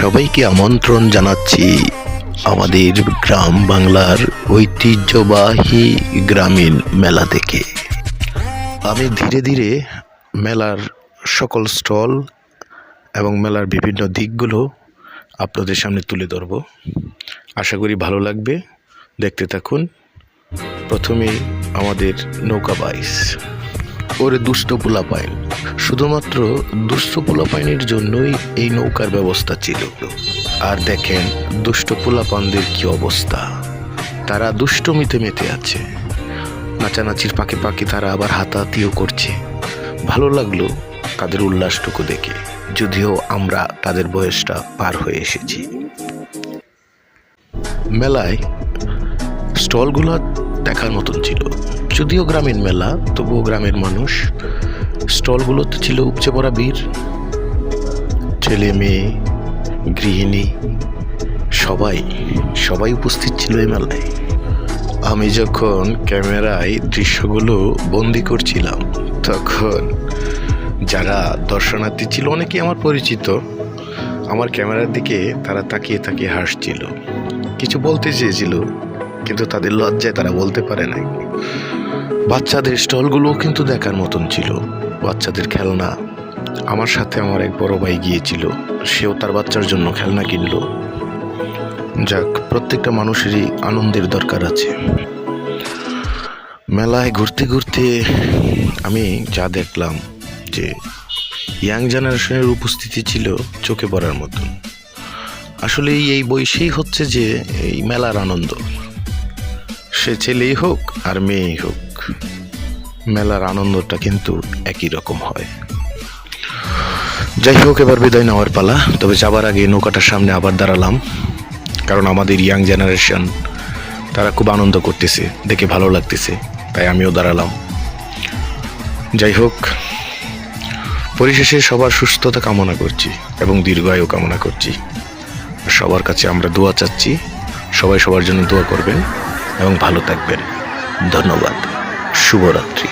সবাইকে আমন্ত্রণ জানাচ্ছি আমাদের গ্রাম বাংলার ঐতিহ্যবাহী গ্রামীণ মেলা থেকে। আমি ধীরে ধীরে মেলার সকল স্টল এবং মেলার বিভিন্ন দিকগুলো আপনাদের সামনে তুলে ধরব। আশা করি ভালো লাগবে, দেখতে থাকুন। প্রথমেই আমাদের নৌকা বাইস, ওরে দুষ্ট পোলাপাইন, শুধুমাত্র দুষ্ট পোলাপাইনের জন্যই এই নৌকার ব্যবস্থা ছিল। আর দেখেন দুষ্ট পোলাপানদের কি অবস্থা, তারা দুষ্টমিতে মেতে আছে। নাচানাচির পাকে পাকে তারা আবার হাতাহাতিও করছে। ভালো লাগলো তাদের উল্লাসটুকু দেখে, যদিও আমরা তাদের বয়সটা পার হয়ে এসেছি। মেলায় স্টলগুলো দেখার মতন ছিল, যদিও গ্রামীণ মেলা, তবুও গ্রামের মানুষ। স্টলগুলোতে ছিল উপচে পড়া ভিড়, ছেলে মেয়ে, গৃহিণী, সবাই উপস্থিত ছিল এই মেলায়। আমি যখন ক্যামেরায় দৃশ্যগুলো বন্দি করছিলাম, তখন যারা দর্শনার্থী ছিল অনেকেই আমার পরিচিত, আমার ক্যামেরার দিকে তারা তাকিয়ে তাকিয়ে হাসছিল, কিছু বলতে চেয়েছিল, কিন্তু তাদের লজ্জায় তারা বলতে পারে নাই। বাচ্চাদের স্টলগুলোও কিন্তু দেখার মতন ছিল, বাচ্চাদের খেলনা। আমার সাথে আমার এক বড় ভাই গিয়েছিল, সেও তার বাচ্চার জন্য খেলনা কিনলো। যাক, প্রত্যেকটা মানুষেরই আনন্দের দরকার আছে। মেলায় ঘুরতে ঘুরতে আমি যা দেখলাম যে ইয়াং জেনারেশনের উপস্থিতি ছিল চোখে পড়ার মতন। আসলে এই বয়সেই হচ্ছে যে এই মেলার আনন্দ, সে ছেলেই হোক আর মেয়েই হোক, মেলার আনন্দটা কিন্তু একই রকম হয়। যাই হোক, এবার বিদায় নেওয়ার পালা। তবে যাবার আগে নৌকাটার সামনে আবার দাঁড়ালাম, কারণ আমাদের ইয়াং জেনারেশন তারা খুব আনন্দ করতেছে, দেখে ভালো লাগতেছে, তাই আমিও দাঁড়ালাম। যাই হোক, পরিশেষে সবার সুস্থতা কামনা করছি এবং দীর্ঘায়ু কামনা করছি। সবার কাছে আমরা দোয়া চাচ্ছি, সবাই সবার জন্য দোয়া করবেন এবং ভালো থাকবেন। ধন্যবাদ, শুভরাত্রি।